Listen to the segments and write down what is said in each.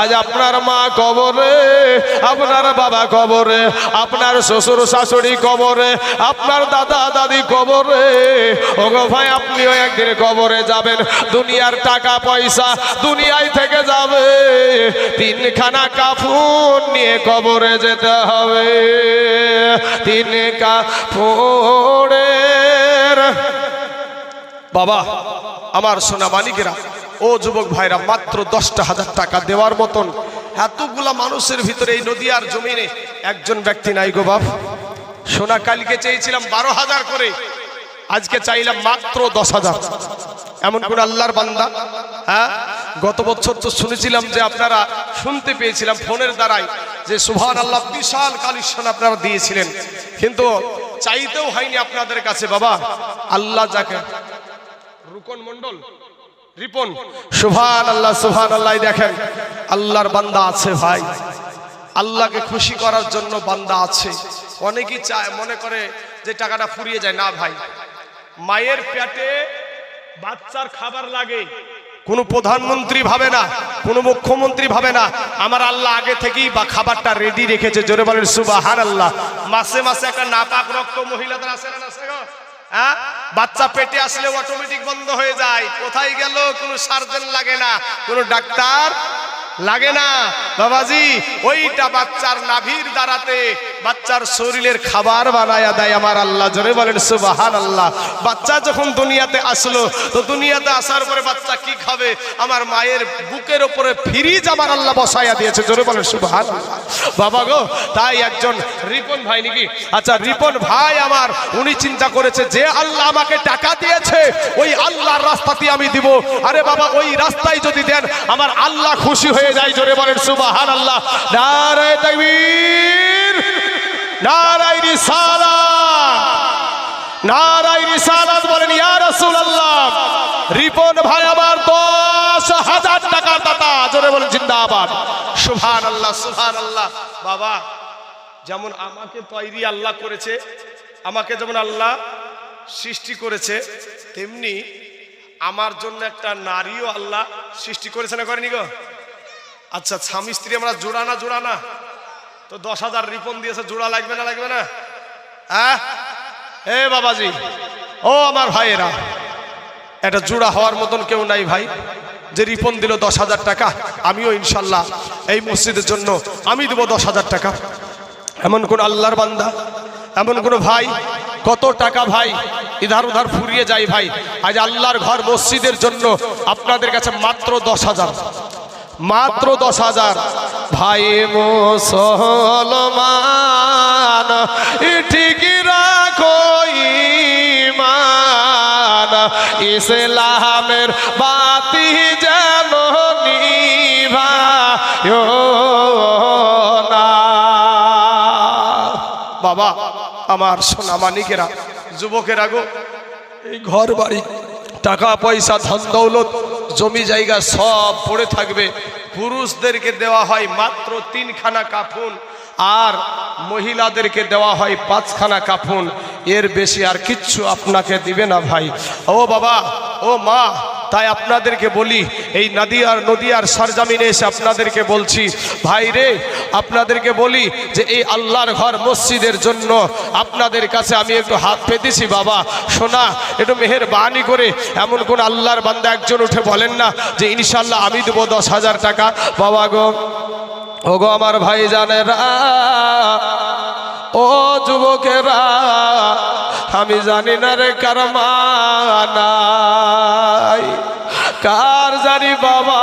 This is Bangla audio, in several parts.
আজ আপনার মা কবরে, আপনার বাবা কবরে, আপনার শ্বশুর শাশুড়ি কবরে, আপনার দাদা দাদি কবরে। ওগো ভাই, আপনিও একদিন কবরে যাবেন। দুনিয়ার টাকা পয়সা দুনিয়ায় থেকে যাবে, তিনখানা কাফন নিয়ে কবরে যেতে হবে। তিন কাপড়ের বাবা আমার সোনা মানিকেরা, ও যুবক ভাইরা, মাত্র 10,000 টাকা দেওয়ার মতন এতগুলা মানুষের ভিতরে এই নদিয়ার জমিনে একজন ব্যক্তি নাই গো বাপ। সোনা কালকে চেয়েছিলাম 12,000 করে, আজকে চাইলাম মাত্র 10,000। এমন কোন আল্লাহর বান্দা? হ্যাঁ, গত বছর তো শুনেছিলাম যে আপনারা শুনতে পেয়েছিলাম ফোনের দ্বারাই যে সুবহানাল্লাহ বিশাল কালেকশন আপনারা দিয়েছিলেন, কিন্তু চাইতেও হয়নি আপনাদের কাছে। বাবা আল্লাহ যাকে রুকন মন্ডল রিপন, সুবহানাল্লাহ সুবহানাল্লাহ, দেখেন আল্লাহর বান্দা আছে ভাই, আল্লাহকে খুশি করার জন্য বান্দা আছে। অনেকেই চায়, মনে করে যে টাকাটা ফুরিয়ে যায়। না ভাই, মায়ের পেটে বাচ্চার খাবার লাগে, কোনো প্রধানমন্ত্রী ভাবে না, কোনো মুখ্যমন্ত্রী ভাবে না, আমার আল্লাহ আগে থেকেই বা খাবারটা রেডি রেখেছে। জোরে বলেন সুবহানাল্লাহ। মাসে মাসে একটা নাপাক রক্ত মহিলাদের আসে না, হ্যাঁ, বাচ্চা পেটে আসলে অটোমেটিক বন্ধ হয়ে যায়। কোথায় গেল? কোনো সার্জন লাগে না, কোনো ডাক্তার লাগে না বাবাজি। ওইটা বাচ্চার নাভির দ্বারাতে বাচ্চার শরীরের খাবার বানায়া দেয় আমার আল্লাহ। জোরে বলেন সুবহানাল্লাহ। বাচ্চা যখন দুনিয়াতে আসলো, তো দুনিয়াতে আসার পরে বাচ্চা কি খাবে? আমার মায়ের বুকের উপরে ফ্রিজ আমার আল্লাহ বসায়া দিয়েছে। জোরে বলেন সুবহানাল্লাহ। বাবা গো, তাই একজন রিপন ভাই নাকি, আচ্ছা রিপন ভাই আমার, উনি চিন্তা করেছে যে আল্লাহ আমাকে টাকা দিয়েছে, ওই আল্লাহর রাস্তাতে আমি দিব। আরে বাবা, ওই রাস্তায় যদি দেন আমার আল্লাহ খুশি হয়ে যায়। জোরে বলেন সুবহানাল্লাহ। নারায়ে তাকবীর, নারায়ে রিসালাত, নারায়ে রিসালাত বলেন ইয়া রাসূলুল্লাহ। রিপন ভাই আমার 10,000 টাকার দাতা। জোরে বলেন জিন্দাবাদ। সুবহানাল্লাহ সুবহানাল্লাহ। বাবা, যেমন আমাকে তৈরি আল্লাহ করেছে, আমাকে যেমন আল্লাহ সৃষ্টি করেছে, তেমনি আমার জন্য একটা নারীও আল্লাহ সৃষ্টি করেছে না, করেনি গো? আচ্ছা, স্বামী স্ত্রী আমরা জোড়া না, জোড়া না? তো 10,000 রিপন দিয়েছে, জোড়া লাগবে না, লাগবে না? হ্যাঁ এ বাবাজি, ও আমার ভাইয়েরা, এটা জোড়া হওয়ার মতন কেউ নাই ভাই যে রিপন দিল 10,000 টাকা। আমিও ইনশাল্লাহ এই মসজিদের জন্য আমি দেবো 10,000 টাকা। এমন কোন আল্লাহর বান্দা, এমন কোন ভাই, কত টাকা ভাই ইধার উধার ফুরিয়ে যায় ভাই। আজ আল্লাহর ঘর মসজিদের জন্য আপনাদের কাছে মাত্র 10,000, মাত্র 10,000। ভাই মুসলমান ঠিকই রাখো ঈমান, ইসলামের বাতি যেন নিভায় না। বাবা আমার সোনা মানিকেরা, যুবকেরা গো, এই ঘর বাড়ি টাকা পয়সা ধন দৌলত জমি জায়গা সব পড়ে থাকবে। পুরুষদেরকে দেওয়া হয় মাত্র 3খানা কাফন, আর মহিলাদেরকে দেওয়া হয় 5খানা কাফন। এর বেশি আর কিচ্ছু আপনাকে দিবে না ভাই। ও বাবা, ও মা, তাই আপনাদেরকে বলি, এই নদিয়ার সরজমিনে এসে আপনাদেরকে বলছি, ভাই রে, আপনাদেরকে বলি যে এই আল্লাহর ঘর মসজিদের জন্য আপনাদের কাছে আমি একটু হাত পেতেছি। বাবা শোনা, একটু মেহেরবানি করে এমন কোন আল্লাহর বান্দা একজন উঠে বলেন না যে ইনশাল্লাহ আমি দেবো 10,000 টাকা। বাবা গো, ও গো আমার ভাই জানেরা, ও যুবকেরা, আমি জানি না রে কার মা নাই, কার জানি বাবা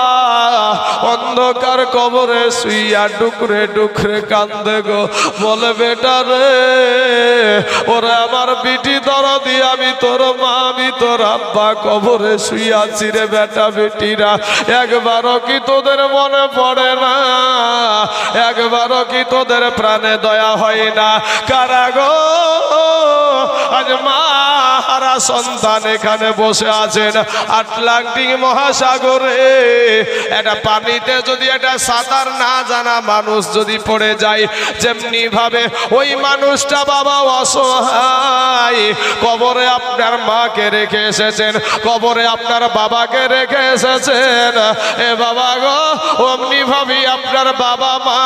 অন্ধকার কবরে শুইয়া ডুকরে ডুকরে কান্দে গো, বলে বেটা রে, ওরা আমার বিটি দরদি, আমি তোর মা, আমি তোর আব্বা কবরে শুইয়াছি রে বেটা বেটিরা, একবারও কি তোদের মনে পড়ে না? একবারও কি তোদের প্রাণে দয়া হয় না? কারা গো আজ মা হারা সন্তান এখানে বসে আছেন আটলান্টিক মহাসাগরে, এটা পানিতে যদি এটা সাঁতার না জানা মানুষ যদি পড়ে যায়, যেমনি ভাবে ওই মানুষটা বাবা অসহায়, কবরে আপনার মাকে রেখে এসেছেন, কবরে আপনার বাবাকে রেখে এসেছেন, এ বাবা গো অমনি ভাবি আপনার বাবা মা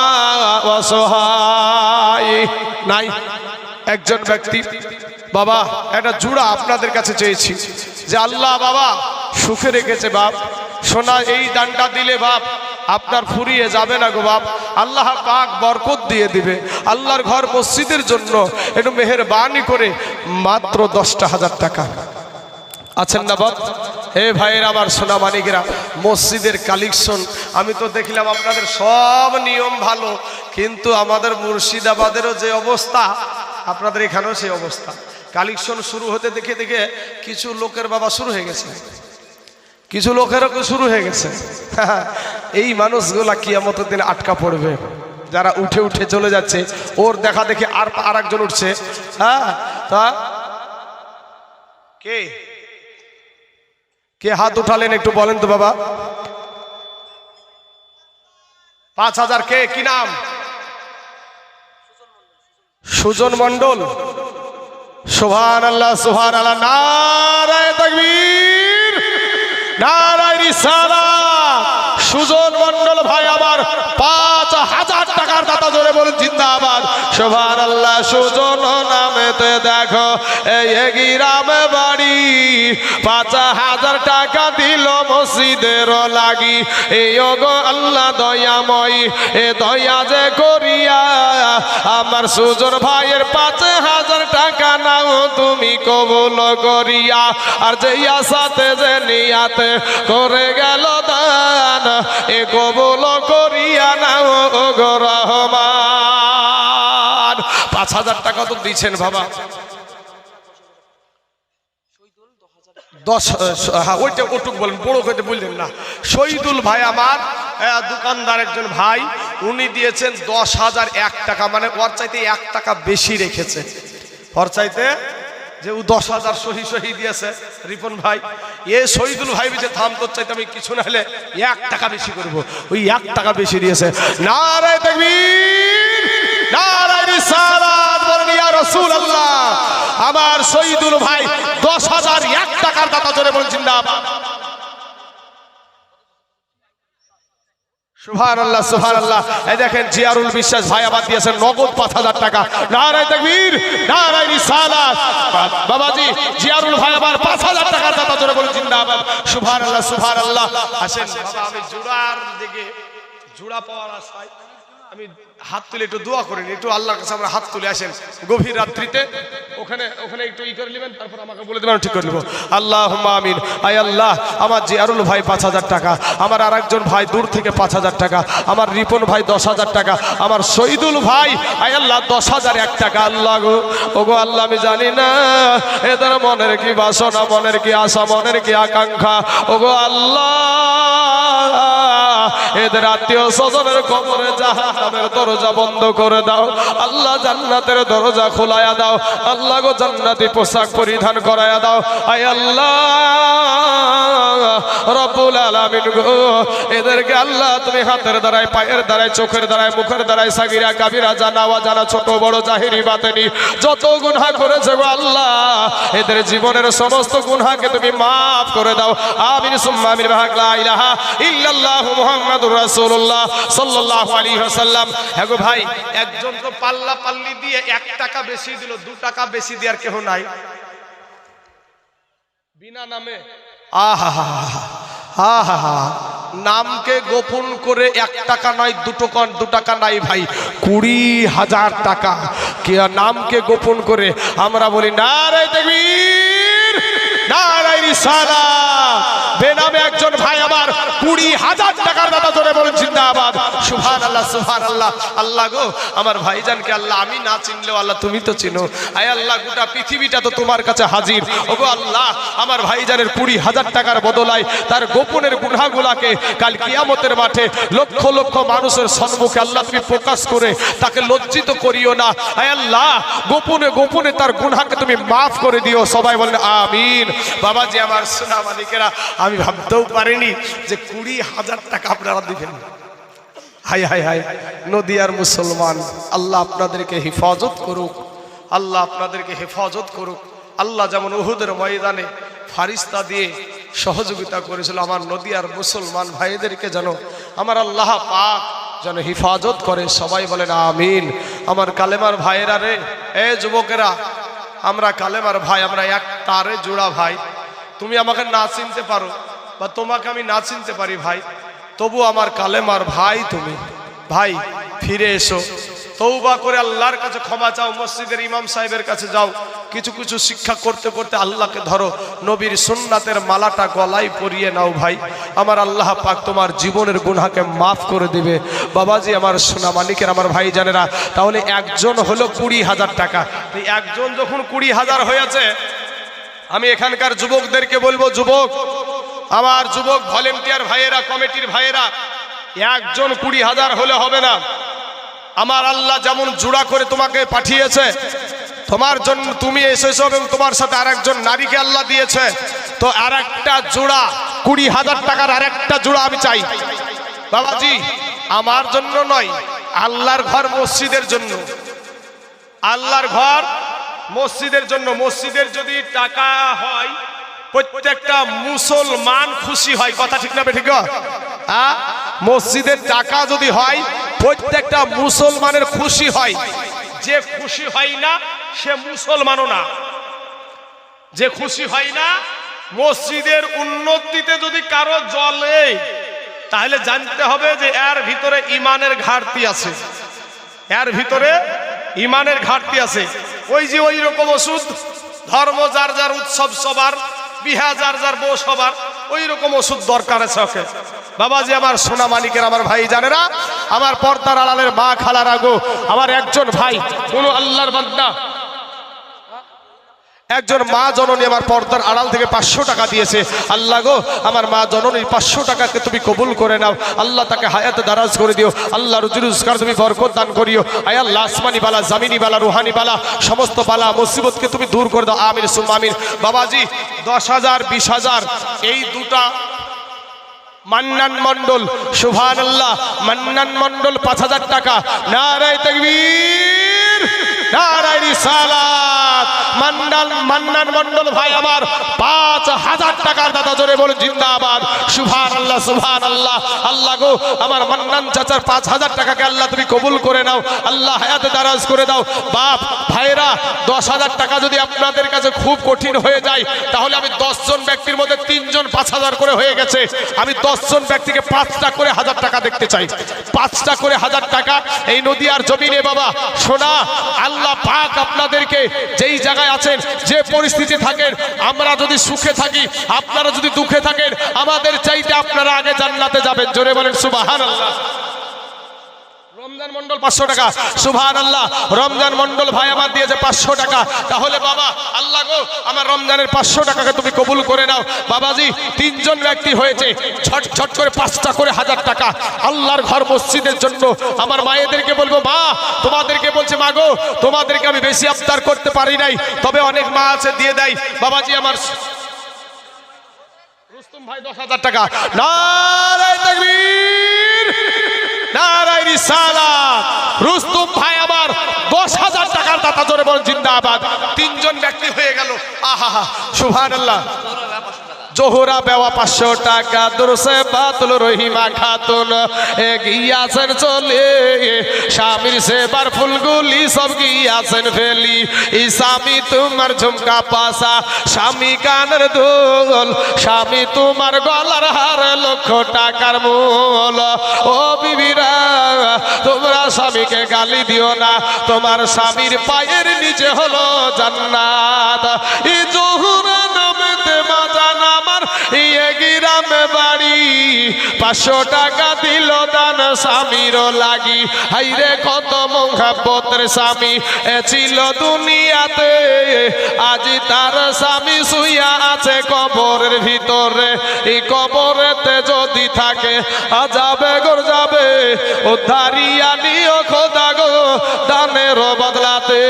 অসহায় নাই। একজন ব্যক্তি বাবা একটা জুড়া আপনাদের কাছে চেয়েছি যে আল্লাহ বাবা সুখে রেখেছে বাপ, সোনা এই দানটা দিলে বাপ আপনার ফুরিয়ে যাবে না গো বাপ, আল্লাহ পাক বরকত দিয়ে দিবে। আল্লাহর ঘর মসজিদের জন্য একটু মেহেরবানি করে মাত্র 10,000 টাকা আছেন না বাপ? হে ভাইয়ের আমার সোনা মানিকেরা, মসজিদের কালেকশন আমি তো দেখলাম আপনাদের সব নিয়ম ভালো, কিন্তু আমাদের মুর্শিদাবাদেরও যে অবস্থা আপনাদের এখানেও সেই অবস্থা। কালেকশন শুরু হতে দেখে দেখে কিছু লোকের বাবা শুরু হয়ে গেছে, কিছু লোকেরও শুরু হয়ে গেছে। এই মানুষগুলা কিয়ামতের দিন আটকা পড়বে, যারা উঠে উঠে চলে যাচ্ছে, ওর দেখা দেখে আর একজন উঠছে। হ্যাঁ তা কে কে হাত উঠালেন একটু বলেন তো বাবা? 5,000 কে? কি নাম? সুজন মন্ডল। সুবহানাল্লাহ সুবহানাল্লাহ, নারায়ে তাকবীর, নারায়ে রিসালাত। সুজন মন্ডল ভাই আমার 5,000 টাকার দাতা, জোরে বলুন জিন্দাবাদ। সুবহানাল্লাহ। সুজন নামেতে দেখো এই গ্রামে বাড়ি, 5,000 টাকা দিল মসজিদের লাগি। এই গো আল্লাহ দয়াময়, এ দয়া যে করিয়া আমার সুজন ভাইয়ের 5,000 টাকা নাও তুমি কবুল করিয়া। আর যে আশাতে যে নিয়াতে করে গেল দান, এ কবুল করিয়া নাও গো রহমান। 5,000 টাকা তো দিয়েছেন বাবা। 10, হ্যাঁ ওইটা ওটুক বলেন, বড় করে বললেন না। শহীদুল ভাই আমার দোকানদার একজন ভাই, উনি দিয়েছেন 10,001 টাকা, মানে ওর চাইতে 1 টাকা বেশি রেখেছে। ওর চাইতে যে ও 10,000 সহি দিয়েছে রিপন ভাই, এ শহীদুল ভাই বলছে থাম, তোর চাইতে আমি কিছু না হলে 1 টাকা বেশি করবো, ওই 1 টাকা বেশি দিয়েছে। নারায়ে তাকবীর, নারায়ে রিসালাত, বলেন ইয়া রাসূলুল্লাহ। আমার শহীদুল ভাই 10,001 টাকার দাতা, জোরে বলেন জিন্দাবাদ। সুবহানাল্লাহ সুবহানাল্লাহ। এই দেখেন জিয়ারুল বিশ্বাস ভাই আবার দিয়েছেন নগদ 5,000 টাকা। নারায়ে তাকবীর, নারায়ে রিসালাত। বাবাজি জিয়ারুল ভাই আবার 5,000 টাকার দাতা, জোরে বলেন জিন্দাবাদ। সুবহানাল্লাহ সুবহানাল্লাহ। আসেন বাবা, আমি জোড়ার দিকে জোড়া পাওয়ার আশায় আমি হাত তুলে একটু দোয়া করেন, একটু আল্লাহর কাছে আমরা হাত তুলে আসেন গভীর রাত্রিতে, ওখানে একটু ই করে নেবেন, তারপর আমাকে বলে দেবেন, ঠিক করে নেবো। আল্লাহুম্মা আমিন। আয় আল্লাহ, আমার জিয়ারুল ভাই 5,000 টাকা, আমার আরেকজন ভাই দূর থেকে 5,000 টাকা, আমার রিপন ভাই 10,000 টাকা, আমার শহীদুল ভাই আয় আল্লাহ 10,001 টাকা। আল্লাহ গো, ওগো আল্লাহ, আমি জানি না এদের মনের কি বাসনা, মনের কি আশা, মনের কি আকাঙ্ক্ষা। ওগো আল্লাহ, এদের আত্মীয় স্বজনের কবরে জাহান্নামের দরজা বন্ধ করে দাও আল্লাহ, জান্নাতের দরজা খোলায়া দাও আল্লাহ গো, জান্নাতি পোশাক পরিধান করায়া দাও। আয় আল্লাহ রব্বুল আলামিন গো, এদেরকে আল্লাহ তুমি হাতের দ্বারায়, পায়ের দ্বারায়, চোখের দ্বারায়, মুখের দ্বারায়, সাগিরা কাবিরা, জানা অজানা, ছোট বড়, জাহিরি বাতেনি যত গুনাহ করেছে গো আল্লাহ, এদের জীবনের সমস্ত গুনাহকে তুমি মাফ করে দাও। আমিন সুম্মা আমিন। লা ইলাহা ইল্লাল্লাহু মুহাম্মাদুর রাসূলুল্লাহ সাল্লাল্লাহু আলাইহি ওয়াসাল্লাম। হ্যাঁ গো ভাই, একজন তো পাল্লা পাল্লি দিয়ে 1 টাকা বেশি দিল, 2 টাকা বেশি দেওয়ার কেউ নাই বিনা নামে। আহা আহা, নামকে গোপন করে 1 টাকা নয়, 2 টাকা নাই ভাই, 20,000 টাকা কে নামকে গোপন করে আমরা বলি নারায়ে তাকবীর, নারায়ে রিসালাত। বেনামে একজন ভাই আমার 20,000 টাকার দাতা, জোরে বলেন জিন্দাবাদ। জিন্দাবাদ। সুবহানাল্লাহ সুবহানাল্লাহ। আল্লাহ গো আমার ভাইজানকে আল্লাহ আমি না চিনলেও আল্লাহ তুমি তো চিনো। আয় আল্লাহ গোটা পৃথিবীটা তো তোমার কাছে হাজির। ওগো আল্লাহ আমার ভাইজানের 20,000 টাকার বদলায় তার গোপনের গুনাহগুলাকে কাল কিয়ামতের মাঠে লক্ষ লক্ষ মানুষের সম্মুখে আল্লাহ তুমি প্রকাশ করে তাকে লজ্জিত করিও না। আয় আল্লাহ গোপনে গোপনে তার গুনাহকে তুমি মাফ করে দিও। সবাই বলেন আমিন। বাবাজি আমার সোনা মানিকেরা, আমি ভাবতেও পারিনি যে 20,000 টাকা আপনারা দিবেন। হাই হাই হাই নদিয়ার মুসলমান, আল্লাহ আপনাদেরকে হেফাজত করুক, আল্লাহ আপনাদেরকে হেফাজত করুক। আল্লাহ যেমন উহুদের ময়দানে ফারিস্তা দিয়ে সহযোগিতা করেছিল, আমার নদিয়ার মুসলমান ভাইদেরকে যেন আমার আল্লাহ পাক যেন হেফাজত করে। সবাই বলেন আমিন। আমার কালেমার ভাইয়েরা রে, এ যুবকেরা, আমরা কালেমার ভাই, আমরা এক তারে জোড়া ভাই। তুমি আমাকে না চিনতে পারো বা তোমাকে আমি না চিনতে পারি ভাই, তবু আমার কালেমার ভাই তুমি। ভাই ফিরে এসো, তওবা করে আল্লাহর কাছে ক্ষমা চাও, মসজিদের ইমাম সাহেবের কাছে যাও, কিছু কিছু শিক্ষা করতে করতে আল্লাহকে ধরো, নবীর সুন্নাতের মালাটা গলায় পরিয়ে নাও ভাই। আমার আল্লাহ পাক তোমার জীবনের গুনাহকে মাফ করে দিবে। বাবাজি আমার সোনা মানিকের, আমার ভাই জানেরা, তাহলে একজন হলো 20,000 টাকা। একজন যখন 20,000 হয়েছে, আমি এখানকার যুবকদেরকে বলবো, যুবক আমার যুবক ভলেন্টিয়ার ভাইয়েরা, কমিটির ভাইয়েরা, একজন 20,000 হলে হবে না। আমার আল্লাহ যেমন জোড়া করে তোমাকে পাঠিয়েছে, তোমার জন্য তুমি এসেছো এবং তোমার সাথে আরেকজন নারীকে আল্লাহ দিয়েছে, তো আরেকটা জোড়া 20,000 টাকার আরেকটা জোড়া আমি চাই। বাবাজি আমার জন্য নয়, আল্লাহর ঘর মসজিদের জন্য, আল্লাহর ঘর মসজিদের জন্য। মসজিদের যদি টাকা হয়, প্রত্যেকটা মুসলমান খুশি হয়। কথা ঠিক না ঠিক? মসজিদের টাকা যদি হয়, প্রত্যেকটা মুসলমানের খুশি হয়। যে খুশি হয় না সে মুসলমানও না। যে খুশি হয় না, মসজিদের উন্নতিতে যদি কারো জ্বলে, তাহলে জানতে হবে যে এর ভিতরে ইমানের ঘাটতি আছে, এর ভিতরে ইমানের ঘাটতি আছে। ওই যে ওই রকম ওষুধ, ধর্ম যার যার, উৎসব সবার, বিহা যার যার, বউ সবার, ওই রকম ওষুধ দরকার আছে ওকে। বাবাজি আমার সোনা মানিকের, আমার ভাই জানেরা, আমার পর্দার আড়ালের মা খালার আগো, আমার একজন ভাই কোন আল্লাহর বান্দা, একজন মা জননী আমার পর্দার আড়াল থেকে 500 টাকা দিয়েছে। আল্লাহ গো আমার মা জননীর 500 টাকাকে তুমি কবুল করে নাও। আল্লাহ তাকে হায়াতে দারাজ করে দিও। আল্লাহ রুজি রোজগার তুমি বরকত দান করিও। আয় আল্লাহ আসমানি বালা, জামিনি বালা, রুহানি বালা, সমস্ত বালা মুসিবতকে তুমি দূর করে দাও। আমিন সুম্মা আমিন। বাবাজি 10,000 20,000 এই দুটা মান্নান মন্ডল, সুবহানাল্লাহ, মান্নান মন্ডল 5,000 টাকা। নারায়ে তাকবীর, নারায়ে রিসালাত। মান্নান মন্ডল ভাই আমার 5,000 টাকার দাদা, জোরে বলুন জিন্দাবাদ। সুবহানাল্লাহ সুবহানাল্লাহ। আল্লাহ গো আমার মান্নান চাচার 5,000 টাকাকে আল্লাহ তুমি কবুল করে নাও। আল্লাহ হায়াতে দারাজ করে দাও। বাপ ভাইরা 10,000 টাকা যদি আপনাদের কাছে খুব কঠিন হয়ে যায়, তাহলে আমি 10 জন ব্যক্তির মধ্যে 3 জন 5,000 করে হয়ে গেছে। আমি 10 জন ব্যক্তিকে 5টা করে 1,000 টাকা দেখতে চাই। 5টা করে 1,000 টাকা এই নদিয়ার জমিনে। বাবা শোনা, আল্লাহ পাক আপনাদেরকে যেই জায়গায় আছেন, যে পরিস্থিতি থাকেন, আমরা যদি সুখে থাকি, আপনারা যদি দুঃখে থাকেন, আমাদের চাইতে আপনারা আগে জান্নাতে যাবেন। জোরে বলেন সুবহানাল্লাহ। রমজান মন্ডল 500 টাকা, সুবহানাল্লাহ। রমজান মন্ডল ভাই আমার দিয়েছে 500 টাকা। তাহলে বাবা আল্লাহ গো আমার রমজানের 500 টাকাকে তুমি কবুল করে নাও। বাবাজি 3 জন ব্যক্তি হয়েছে, ঝট ঝট করে 5টা করে 1,000 টাকা আল্লাহর ঘর মসজিদের জন্য। আমার মায়েদেরকে বলবো, মা তোমাদেরকে বলছে, মা গো তোমাদেরকে আমি বেশি আবদার করতে পারি নাই, তবে অনেক মা আছে দিয়ে দেয়। বাবাজি আমার রুস্তম ভাই 10,000 টাকা। নারায়ে তাকবীর, নারায়ে রিসালাত। রুস্তম ভাই আমার 10,000 টাকার দাতা, জোরে বলেন জিন্দাবাদ। 3 জন ব্যক্তি হয়ে গেল। আহা সুবহানাল্লাহ। জোহরা বেওয়া 500 টাকা, দুরসে বাতুল রহিমা খাতুন গিয়াছেন চলে, স্বামীর সেবার ফুলগুলি সব গিয়াছেন ফেলি। স্বামী তোমার ঝুমকা পাসা, স্বামী কানের দুল, স্বামী তোমার গলার হার, 1,00,000 টাকার মূল। ও বিবিরা তোমরা স্বামীকে গালি দিও না, তোমার স্বামীর পায়ের নিচে হলো জান্নাত। এই জোহরা নামেতে বাজান আমার, এই গ্রামে বাড়ি, 500 টাকা দিল দান স্বামীর লাগি। হাইরে কত মোহাব্বতের স্বামী ছিল দুনিয়াতে, আজি তার স্বামী শুইয়া আছে কবরের ভিতরে। এই কবরেতে যদি থাকে আজাবে গর যাবে, উদ্ধারিয়া নিও খোদা গো দানের বদলাতে।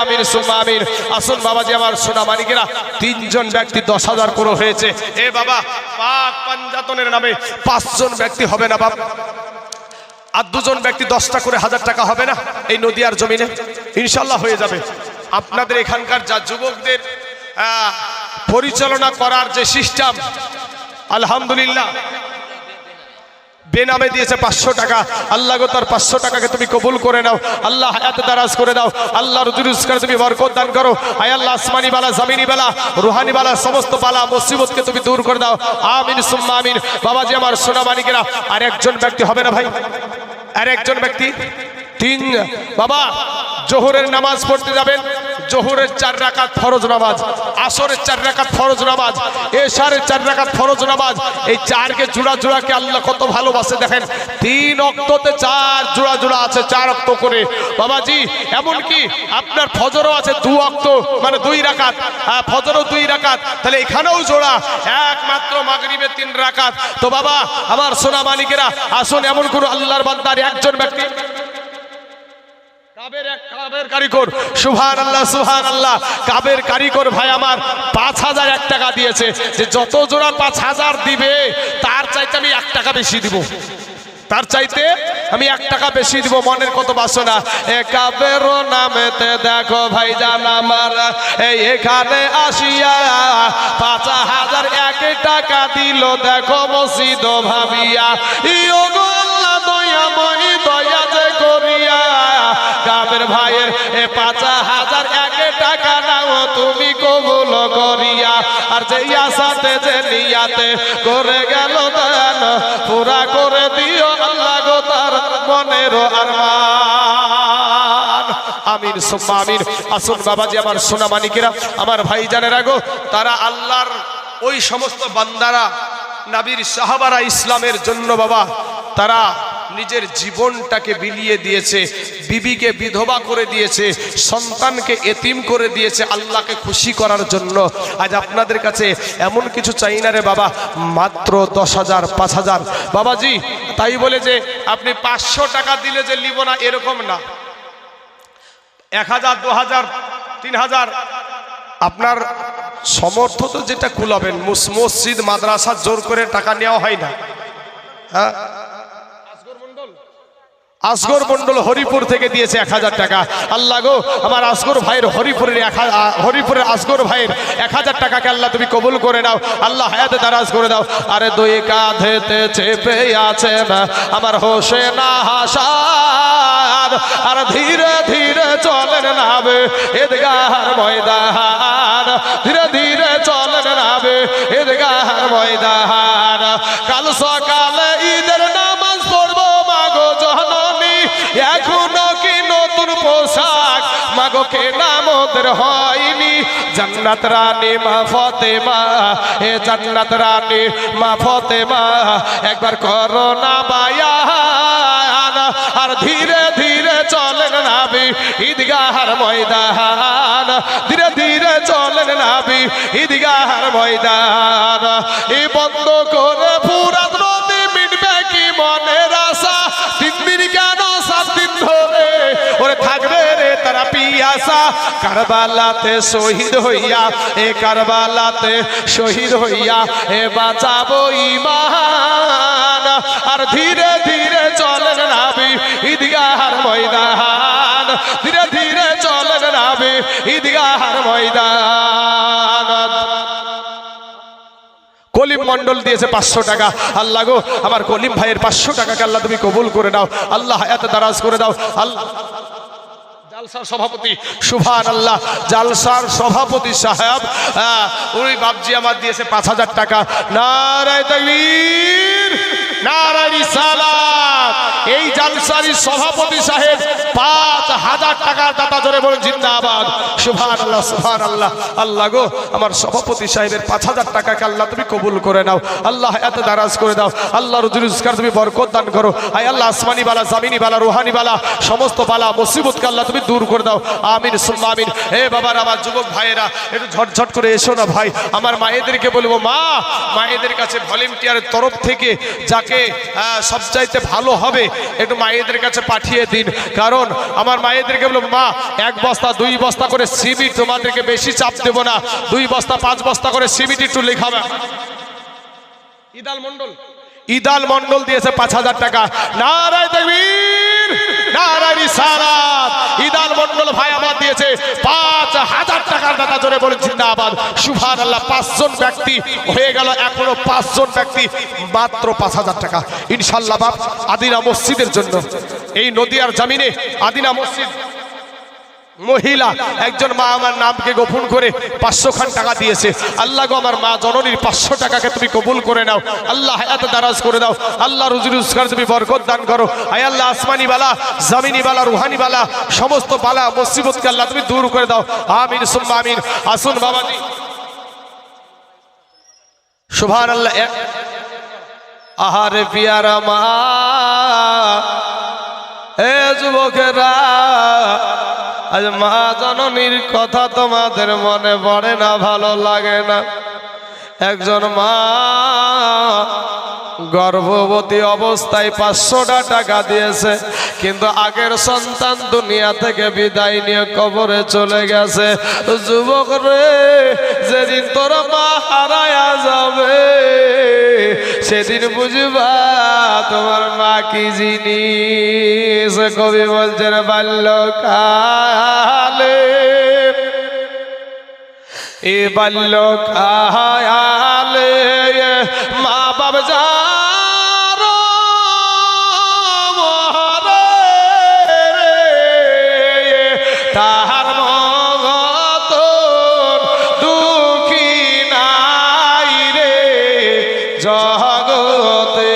আমির সুম্মা আমির। আসুন বাবাজি আমার সোনা মানিকেরা, 3 জন ব্যক্তি 10,000 করে হয়েছে। এ বাবা, পাক পাঞ্জাতনের নামে 5 জন ব্যক্তি হবে না বাবা? আর 2 জন ব্যক্তি 10টা করে 1000 টাকা হবে না এই নদিয়ার জমিনে? ইনশাল্লাহ হয়ে যাবে। আপনাদের এখানকার যা যুবকদের পরিচালনা করার যে সিস্টেম, আলহামদুলিল্লাহ বেনামে দিয়েছে 500 টাকা। আল্লাহ গো তার 500 টাকাকে তুমি কবুল করে নাও। আল্লাহ হায়াত দারাজ করে দাও। আল্লাহ রুজুরুজগার তুমি বরকত দান করো। আয় আল্লাহ আসমানি বালা, জমিনি বালা, রুহানি বালা, সমস্ত বালা মুসিবতকে তুমি দূর করে দাও। আমিন সুম্মা আমিন। বাবাজি আমার সোনা মানিকেরা, আর একজন ব্যক্তি হবে না ভাই? আর একজন ব্যক্তি 3। বাবা জোহরের নামাজ পড়তে যাবেন, জোহরের 4 রাকাত ফরজ নামাজ, আসরের 4 রাকাত ফরজ নামাজ, এশারের 4 রাকাত ফরজ নামাজ। এই 4কে জোড়া জোড়াকে আল্লাহ কত ভালোবাসে দেখেন। 3 ওয়াক্ততে 4 জোড়া জোড়া আছে, 4 ওয়াক্ত করে বাবাজি। এমন কি আপনার ফজরও আছে 2 ওয়াক্ত, মানে 2 রাকাত, ফজরও 2 রাকাত, তাহলে এখানেও জোড়া। একমাত্র মাগরিবে 3 রাকাত। তো বাবা আমার সোনা মানিকেরা, আসুন এমন কোন আল্লাহর বান্দার একজন ব্যক্তি কাবের কারিগর, সুবহানাল্লাহ সুবহানাল্লাহ, কাবের কারিগর ভাই আমার 5001 টাকা দিয়েছে। যে যত জোড়া 5000 দিবে তার চাইতে আমি 1 টাকা বেশি দিব, তার চাইতে আমি 1 টাকা বেশি দিব। মনের কত বাসনা। এ কাবের নামেতে দেখো ভাই জান আমার, এখানে আসিয়া 5001 টাকা দিল দেখো মসজিদ ভাবিয়া। ইও গো আল্লাহ দয়াময় দয়া যে করিয়া, কাবের ভাইয়ের 5001 টাকা নাও তুমি কবুল করিয়া। আর যে আশাতে যে নিয়াতে করে গেল দান, পুরা করে দিও আল্লাহ গো তার মনের আরমান। আমিন সুম্মা আমিন। আসুন বাবাজি আমার সোনা মানিকেরা, আমার ভাই জানেরা গো, তারা আল্লাহর ওই সমস্ত বান্দারা, নবীর সাহাবারা ইসলামের জন্য বাবা তারা নিজের জীবনটাকে বিলিয়ে দিয়েছে, বিবিকে বিধবা করে দিয়েছে, সন্তানকে এতিম করে দিয়েছে আল্লাহকে খুশি করার জন্য। আজ আপনাদের কাছে এমন কিছু চাই না রে বাবা, মাত্র 10,000 5,000 বাবাজি। তাই বলে যে আপনি 500 টাকা দিলে যে নিব না এরকম না। 1000 2000 3000 আপনার সমর্থ তো যেটা কুলাবেন। মসজিদ মাদ্রাসা জোর করে টাকা নেওয়া হয় না। হ্যাঁ, আসগর মন্ডল হরিপুর থেকে দিয়েছে 1000 টাকা। আল্লাহ গো আমার আসগর ভাইয়ের হরিপুরের আসগর ভাইয়ের 1000 টাকাকে আল্লাহ তুমি কবুল করে নাও। আল্লাহ হায়াতে দারাজ করে দাও। আরে 2 কাঁধেতে চেপে আছে আমার হোসেন হাসান, আর ধীরে ধীরে চলেন নাবে ঈদগাহর ময়দান, ধীরে ধীরে চলেন নাবে ঈদগাহর ময়দান। কাল সকালে ঈদের নামাজ পড়বো মাগো জননী, এখনো কি নতুন পোশাক মাগো কে নামদের হয়নি। জান্নাত রানী মা ফাতেমা, এ জান্নাত রানী মা ফাতেমা, একবার করো না বায়ান। আর ধীরে ধীরে চলেন নাবি ঈদগাহর ময়দান, ধীরে ধীরে চলেন নাবি ঈদগাহর ময়দান। এই বন্ধ করে ফুরাত নদী মিটবে কি মনের আশা, 3 দিন কেন 7 দিন ধরে ওরে থাকবে রে তারা পিয়াসা। কারবালাতে শহীদ হইয়া, এ কারবালাতে শহীদ হইয়া এ বাঁচাবো ঈমান। আর ধীরে ধীরে চলেন নাবি ঈদগাহর ময়দান, ধীরে ধীরে চলেন নাবি ঈদগাহর ময়দান। কলিম মন্ডল দিয়েছে 500 টাকা। আল্লাহ গো আমার কলিম ভাইয়ের 500 টাকাকে আল্লাহ তুমি কবুল করে নাও। আল্লাহ হায়াত দারাজ করে দাও। আল্লাহ জাল জালসার সভাপতি সুবহানাল্লাহ, জালসার সভাপতি সাহেব উনি বাপজি আমার দিয়েছে 5000 টাকা। নারায়ে তাকবীর, নারায়ে রিসালাত। এই জালসারই সভাপতি সাহেব 5000 টাকার দাতা, জোরে বলেন জিন্দাবাদ। সুবহানাল্লাহ, সুবহানাল্লাহ। আল্লাহ গো, আমার সভাপতি সাহেবের 5000 টাকাকে আল্লাহ তুমি কবুল করে নাও। আল্লাহ এত দারাজ করে দাও। আল্লাহ রুজি রোজগার তুমি বরকত দান করো। আয় আল্লাহ, আসমানি বালা, জামিনি বালা, রুহানি বালা, সমস্ত বালা মুসিবতকে আল্লাহ তুমি দূর করে দাও। আমিন সুম্মা আমিন। হে বাবার, আমার যুবক ভাইয়েরা একটু ঝটঝট করে এসো না ভাই। আমার মায়েদেরকে বলবো, মা, মায়েদের কাছে ভলেন্টিয়ারের তরফ থেকে যাকে সবচাইতে ভালো হবে একটু মায়েদের কাছে পাঠিয়ে দিন। কারণ আমার মায়েদেরকে বলবো, মা, 1 বস্তা 2 বস্তা করে সিমেন্ট, তোমাদেরকে বেশি চাপ দেব না, 2 বস্তা 5 বস্তা করে সিমেন্ট একটু লেখাবে। ইদাল মন্ডল দিয়েছে 5000 টাকা। নারায়ে তাকবীর, নারায়ে রিসালাত। ইদাল মন্ডল ভাই আমার দিয়েছে 5000 টাকার দাতা, জোরে বলেন জিন্দাবাদ। সুবহানাল্লাহ। 5 জন ব্যক্তি হয়ে গেল, এখনো 5 জন ব্যক্তি, মাত্র 5000 টাকা ইনশাআল্লাহ। বাপ, আদিনা মসজিদের জন্য, এই নদিয়ার জমিনে আদিনা মসজিদ মহিলা একজন মা আমার নামকে গোপন করে 500 খান টাকা দিয়েছে। আল্লাহ গো, আমার মা জননীর 500 টাকাকে তুমি কবুল করে নাও। আল্লাহ হায়াত দারাজ করে দাও। আল্লাহ রুজি রোজগার তুমি বরকত দান করো। আয় আল্লাহ, আসমানি বালা, জামিনি বালা, রুহানি বালা, সমস্ত বালা মুসিবতকে আল্লাহ তুমি দূর করে দাও। আমিন সুম্মা আমিন। আসুন বাবাজি, সুবহানাল্লাহ। আহারে পিয়ারা মা, এ যুবকেরা, আজ মা জননীর কথা তোমাদের মনে পড়ে না, ভালো লাগে না? একজন মা গর্ভবতী অবস্থায় 500 টাকা দিয়েছে, কিন্তু আগের সন্তান দুনিয়া থেকে বিদায় নিয়ে কবরে চলে গেছে। যুবক রে, যেদিন তোর মা হারায়া যাবে সেদিন বুঝবা তোমার মা কি জিনিস। কবি বলছেন, বাল্যকালে এ বাল্যকালে মা বাবা যার তাহার মত দুঃখী নাই রে জগতে।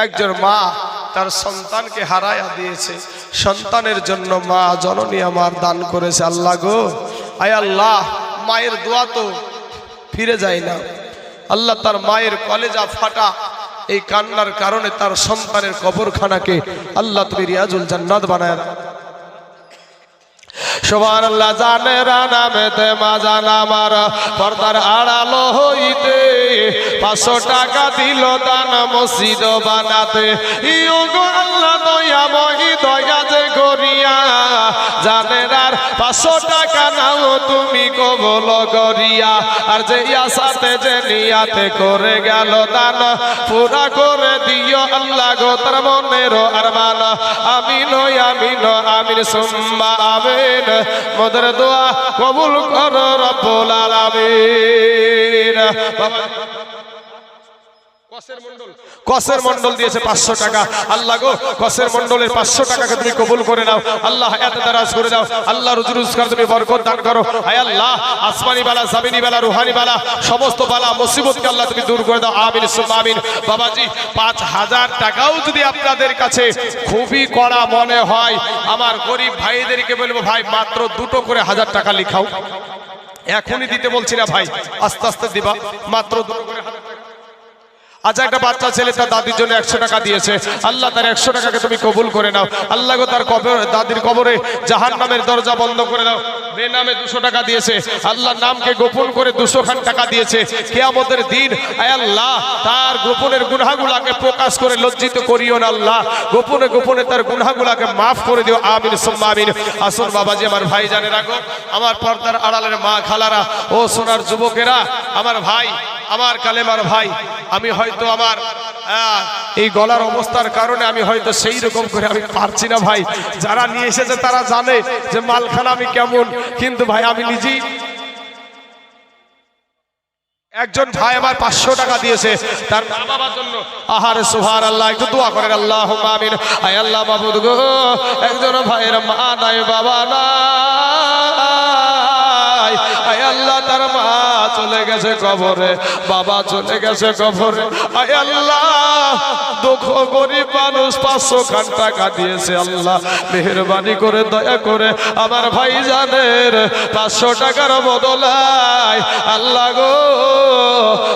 একজন মা তার সন্তানকে হারায়া দিয়েছে, সন্তানের জন্য মা জননী আমার দান করেছে। আল্লাহ গো, আয় আল্লাহ, মায়ের দোয়া তো ফিরে যায় না। আল্লাহ তার মায়ের কলেজা ফাটা এই কান্নার কারণে তার সন্তানের কবরখানাকে আল্লাহ তুমি রিয়াজুল জান্নাত বানায়। সুবহানাল্লাহ। জানেরা নামেতে মা জান আমার পর্দার আড়ালো হইতে 500 টাকা দিল দান মসজিদ বানাতে। ইয়োগো আল্লাহ দয়াময়ী, দয়া যে করিয়া জানেরার 500 টাকা নাও তুমি কবুল করিয়া। আর যে আশাতে যে নিয়াতে করে গেল দান, পুরা করে দিও আল্লাহ গো তার মনের আরমান। আমিন আমিন আমিন সুম্মা আমিন। মোদের দোয়া কবুল করো রব্বুল আলামিন। কসের মন্ডল দিয়েছে 500 টাকা। আল্লাহ গো, কসের মন্ডলের 500 টাকাকে তুমি কবুল করে নাও। আল্লাহ এত দারাজ করে দাও। আল্লাহ রুজি রোজগার তুমি বরকত দান করো। আয় আল্লাহ, আসমানি বালা, জামিনি বালা, রুহানি বালা, সমস্ত বালা মুসিবতকে আল্লাহ তুমি দূর করে দাও। আমিন সুম্মা আমিন। বাবাজি, 5000 টাকাও যদি আপনাদের কাছে খুবই কড়া মনে হয়, আমার গরিব ভাইদেরকে বলবো, ভাই মাত্র 2টো করে 1000 টাকা লিখাও। এখনই দিতে বলছি না ভাই, আস্তে আস্তে দিবা। মাত্র 2টো করে 1000 টাকা। আচ্ছা, একটা বাচ্চা ছেলে তার দাদির জন্য 100 টাকা দিয়েছে। আল্লাহ তার 100 টাকাকে তুমি কবুল করে নাও। আল্লাহ গো, তার দাদির কবরে জাহান্নামের দরজা বন্ধ করে দাও। বেনামে 200 টাকা দিয়েছে, আল্লাহ নামকে গোপন করে 200 খান টাকা দিয়েছে। কিয়ামতের দিন আয় আল্লাহ তার গোপনের গুনাহগুলোকে প্রকাশ করে লজ্জিত করিও না। আল্লাহ গোপনে গোপনে তার গুনাহগুলোকে মাফ করে দিও। আমিন সুম্মা আমিন। আসুন বাবাজি, আমার ভাই জানে রাখো, আমার পর্দার আড়ালের মা খালারা, ও সোনার যুবকেরা, আমার ভাই, আমার কালেমার ভাই, আমি হয়তো আমার এই গলার অবস্থার কারণে আমি হয়তো সেই রকম করে আমি পারছি না ভাই। যারা নিয়ে এসেছে তারা জানে যে মালখানা আমি কেমন, কিন্তু ভাই আমি নিজেই একজন ভাই আমার 500 টাকা দিয়েছে তার মা বাবার জন্য। আহারে সুবহানাল্লাহ, একটু দোয়া করেন আল্লাহুম্মা আমিন। আয় আল্লাহ মাবুদ গো, একজন ভাইয়ের মা নাই বাবা নাই, আয় আল্লাহ তার মা চলে গেছে কবরে, বাবা চলে গেছে কবরে। আয় আল্লাহ দুঃখ গরিব মানুষ 500 খান টাকা দিয়েছে, আল্লাহ মেহেরবানি করে দয়া করে আমার ভাইজানের 500 টাকার বদলায় আল্লাহ গো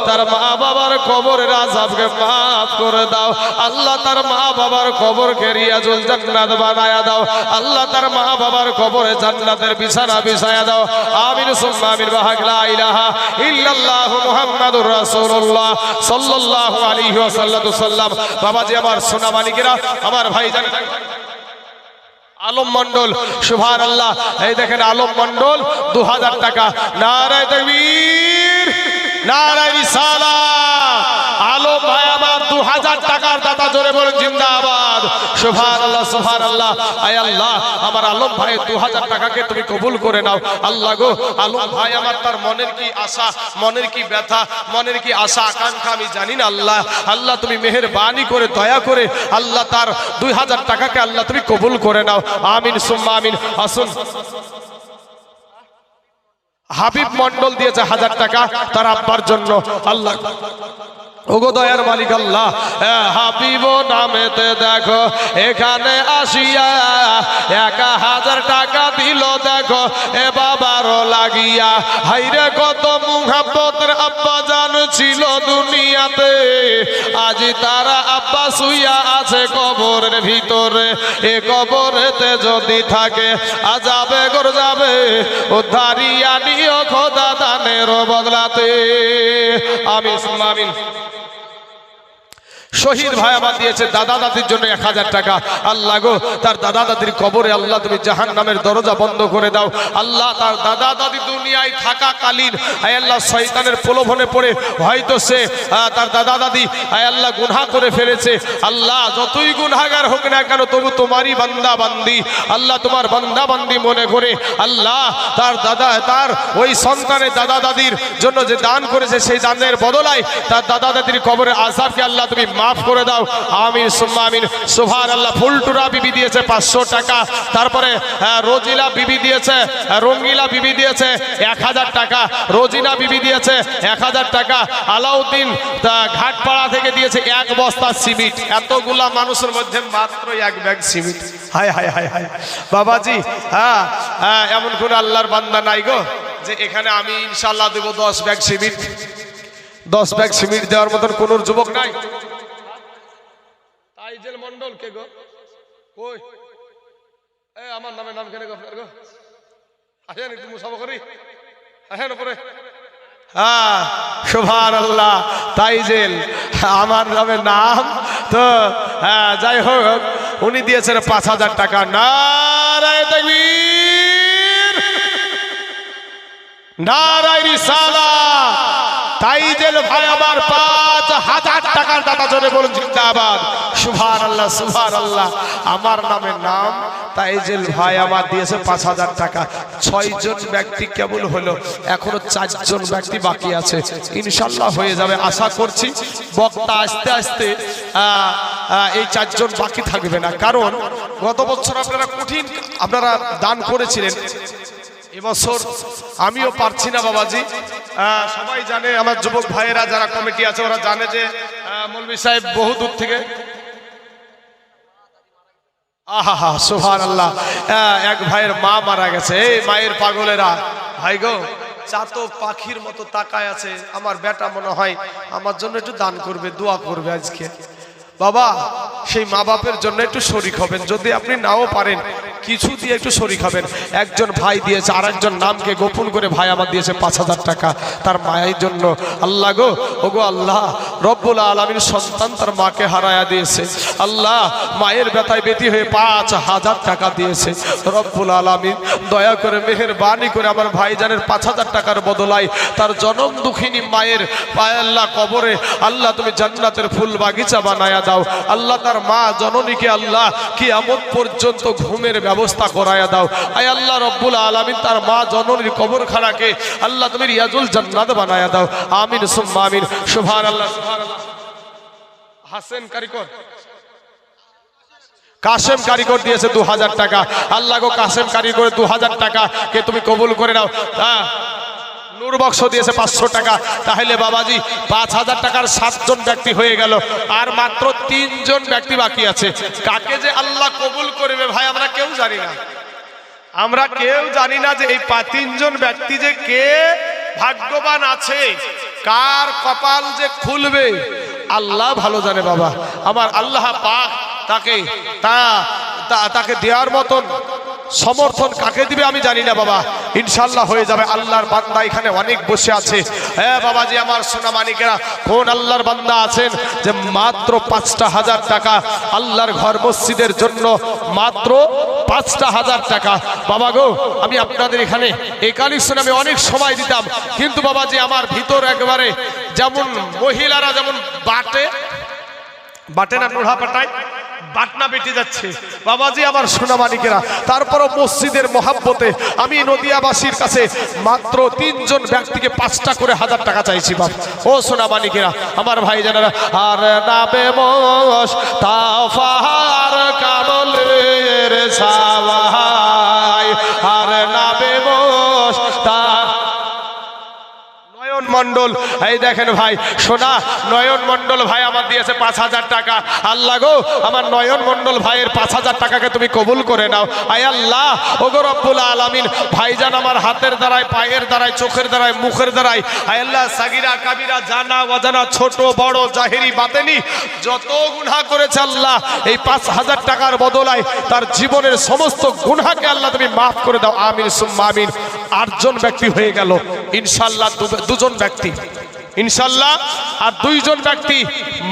তার মা বাবার কবরের আযাবকে মাফ করে দাও আল্লাহ। তার মা বাবার কবরকে রিয়াজুল জান্নাত বানায়া দাও আল্লাহ। তার মা বাবার কবরে জান্নাতের বিছানা বিছায়া দাও। আমিন সুম্মা আমিন। লা ইলাহা ইল্লাল্লাহু মুহাম্মাদুর রাসূলুল্লাহ সাল্লাল্লাহু আলাইহি ওয়াসাল্লাম। বাবাজি আমার সোনা মানিকেরা, আমার ভাইজান আলম মন্ডল, সুবহানাল্লাহ, এই দেখেন আলম মন্ডল 2000 টাকা। নারায়ে তাকবীর, নারায়ে রিসালাত। আলম ভাই আমার 2000 টাকার দাতা, জোরে বলেন জিন্দাবাদ। সুবহানাল্লাহ সুবহানাল্লাহ। আয় আল্লাহ আমার আলম ভাই 2000 টাকাকে তুমি কবুল করে নাও আল্লাহ গো। আলম ভাই আমার তার মনের কি আশা, মনের কি ব্যথা, মনের কি আশা আকাঙ্ক্ষা আমি জানি না আল্লাহ। আল্লাহ তুমি মেহেরবানি করে দয়া করে আল্লাহ তার 2000 টাকাকে আল্লাহ তুমি কবুল করে নাও। আমিন সুম্মা আমিন। আসুন হাবিব মন্ডল দিয়েছে 1000 টাকা তার আব্বার জন্য আল্লাহ। ওগো দয়ার মালিক আল্লাহ, হাবিব নামেতে দেখো এখানে আসিয়া 1000 টাকা দিল দেখো এ বাবারও লাগিয়া। হাইরে কত মুহাব্বতের আব্বা জান ছিল দুনিয়াতে, আজি তারা আব্বা শুইয়া আছে কবরের ভিতরে। এ কবরেতে যদি থাকে আযাবে গর যাবে, উদ্ধারিয়া নিও খোদা দানের বদলাতে। আমিন সুম্মা আমিন। শহীদ ভাই আমার দিয়েছে দাদা দাদির জন্য 1000 টাকা আল্লাহ গো তার দাদা দাদির কবরে আল্লাহ তুমি জাহান্নামের দরজা বন্ধ করে দাও আল্লাহ। তার দাদা দাদি দুনিয়ায় থাকাকালীন আয় আল্লাহ শয়তানের প্রলোভনে পড়ে হয়তো সে তার দাদা দাদি আয় আল্লাহ গুনাহ করে ফেলেছে আল্লাহ। যতই গুনাহগার হোক না কেন তবু তোমারই বান্দা বান্দি আল্লাহ, তোমার বান্দা বান্দি মনে করে আল্লাহ তার দাদা তার ওই সন্তানের দাদা দাদির জন্য যে দান করেছে সেই দানের বদলায় তার দাদা দাদির কবরের আযাবকে আল্লাহ তুমি মাফ করে দাও। আমিন সুম্মা আমিন। সুবহানাল্লাহ। ফুলটুরা বিবি দিয়েছে 500 টাকা। তারপরে রোজিলা বিবি দিয়েছে, রঙ্গিলা বিবি দিয়েছে 1000 টাকা। রোজিনা বিবি দিয়েছে 1000 টাকা। আলাউদ্দিন ঘাটপাড়া থেকে দিয়েছে 1 বস্তা সিমেন্ট। এতগুলা মানুষের মধ্যে মাত্র 1 ব্যাগ সিমেন্ট। হায় হায় হায় হায় বাবাজি, এমন কোন আল্লাহর বান্দা নাই গো যে এখানে আমি ইনশাআল্লাহ দেব 10 ব্যাগ সিমেন্ট। 10 ব্যাগ সিমেন্ট দেওয়ার মতন কোন যুবক নাই। তাইজেল মন্ডল কে গো? কই এ আমার নামে নাম কেন গো আপনার গো? আসেন একটু মুসাফা করি, আসেন উপরে। সুবহানাল্লাহ। তাইজেল আমার নামে নাম তো যাই হোক উনি দিয়েছেন 5000 টাকা। নারায়ে তাকবীর, নারায়ে রিসালাত। তাইজেল ভাই আমার 5000 টাকার দাতা, জোরে বলুন জিন্দাবাদ। সুবহানাল্লাহ সুবহানাল্লাহ। আমার নামে নাম তাইজেল ভাই আমার দিয়েছে 5000 টাকা। 6 জন ব্যক্তি কেবল হলো, এখনো 4 জন ব্যক্তি বাকি আছে, ইনশাআল্লাহ হয়ে যাবে আশা করছি। বক্তা আস্তে আস্তে এই 4 জন বাকি থাকবে না, কারণ গত বছর আপনারা দান করেছিলেন। এবছর আমিও পারছি না বাবাজি। সবাই জানে, আমার যুবক ভাইয়েরা যারা কমিটি আছে ওরা জানে যে মৌলভী সাহেব বহু দূর থেকে আহা সুবহানাল্লাহ এক ভাইয়ের মা মারা গেছে। এই মায়ের পাগলেরা ভাই গো চাতক পাখির মতো তাকায় আছে। আমার বেটা মনে হয় আমার জন্য একটু দান করবে, দোয়া করবে আজকে। বাবা সেই মা বাপের জন্য একটু শরীক হবেন, যদি আপনি নাও পারেন কিছু দিয়ে একটু শরীক হবেন। একজন ভাই দিয়েছে, আর একজন নামকে গোপন করে ভাই আমার দিয়েছে 5000 টাকা তার মায়ের জন্য। আল্লাহ গো, ওগো আল্লাহ রব্বুল আলামিন সন্তান তার মাকে হারায়া দিয়েছে আল্লাহ, মায়ের ব্যথায় ব্যথী হয়ে 5000 টাকা দিয়েছে। রব্বুল আলামিন দয়া করে মেহেরবানি করে আমার ভাইজানের 5000 টাকার বদলায় তার জনম দুঃখিনী মায়ের আল্লাহ কবরে আল্লাহ তুমি জান্নাতের ফুল বাগিচা বানায়া দাও। দাও আল্লাহ, তার মা জননীকে আল্লাহ কিয়ামত পর্যন্ত ঘুমের ব্যবস্থা করায়া দাও। আয় আল্লাহ রব্বুল আলামিন, তার মা জননীর কবরখানাকে আল্লাহ তুমি রিয়াজুল জান্নাত বানায়া দাও। আমিন সুম্মা আমিন। সুবহানাল্লাহ সুবহানাল্লাহ। হাসেন কারিগর, কাসেম কারিগর দিয়েছে 2000 টাকা। আল্লাহ গো, কাসেম কারিগর 2000 টাকা কে তুমি কবুল করে নাও। হ্যাঁ, নূর বক্স দিয়েছে 500 টাকা। তাহলে বাবাজি 5000 টাকার 7 জন ব্যক্তি হয়ে গেল, আর মাত্র 3 জন ব্যক্তি বাকি আছে। কাকে যে আল্লাহ কবুল করবে ভাই আমরা কেউ জানি না, আমরা কেউ জানি না যে এই 3 জন ব্যক্তি যে কে ভাগ্যবান আছে, কার কপাল যে খুলবে আল্লাহ ভালো জানে বাবা। আমার আল্লাহ পাক তাকে দেওয়ার মতন সমর্থন কাকে দিবে আমি জানি না বাবা, ইনশাল্লাহ হয়ে যাবে। আল্লাহর বান্দা এখানে অনেক বসে আছে। হ্যাঁ বাবাজি, আমার সোনা মানিকেরা, কোন আল্লাহর বান্দা আছেন যে মাত্র 5,000 টাকা আল্লাহর ঘর মসজিদের জন্য, মাত্র 5,000 টাকা। বাবা গো, আমি আপনাদের এখানে এই কালেকশন আমি অনেক সময় দিতাম, কিন্তু বাবাজি আমার ভিতর একবারে যেমন মহিলারা যেমন বাটে না নোড়া পাটায়, বাটনা বেটে যাচ্ছে বাবাজি আমার সোনা মানিকেরা। তারপরও মসজিদের মহাব্বতে আমি নদিয়াবাসীর কাছে মাত্র 3 জন ব্যক্তিকে 5টা করে 1000 টাকা চাইছি বাপ। ও সোনা মানিকেরা, আমার ভাই জানারা, আর নাবে মোশ তাফার কামলের সাওয়াই, আর নাবে মোশ তা মন্ডল, এই দেখেন ভাই সোনা নয়ন মন্ডল ভাই আমার দিয়েছে 5000 টাকা। আল্লাহ গো, আমার নয়ন মন্ডল ভাইয়ের 5000 টাকাকে তুমি কবুল করে নাও। আয় আল্লাহ, ওগো রব্বুল আলামিন, ভাইজান আমার হাতের দ্বারায়, পায়ের দ্বারায়, চোখের দ্বারায়, মুখের দ্বারায়, আয় আল্লাহ সাগিরা কাবিরা, জানা অজানা, ছোট বড়, জাহেরি বাতেনি যত গুনাহ করেছে আল্লাহ, এই 5000 টাকার বদলায় তার জীবনের সমস্ত গুনাহকে আল্লাহ তুমি মাফ করে দাও। আমিন সুম্মা আমিন। 8 জন ব্যক্তি হয়ে গেল ইনশাআল্লাহ। 2 জন ব্যক্তি ইনশাআল্লাহ, আর 2 জন ব্যক্তি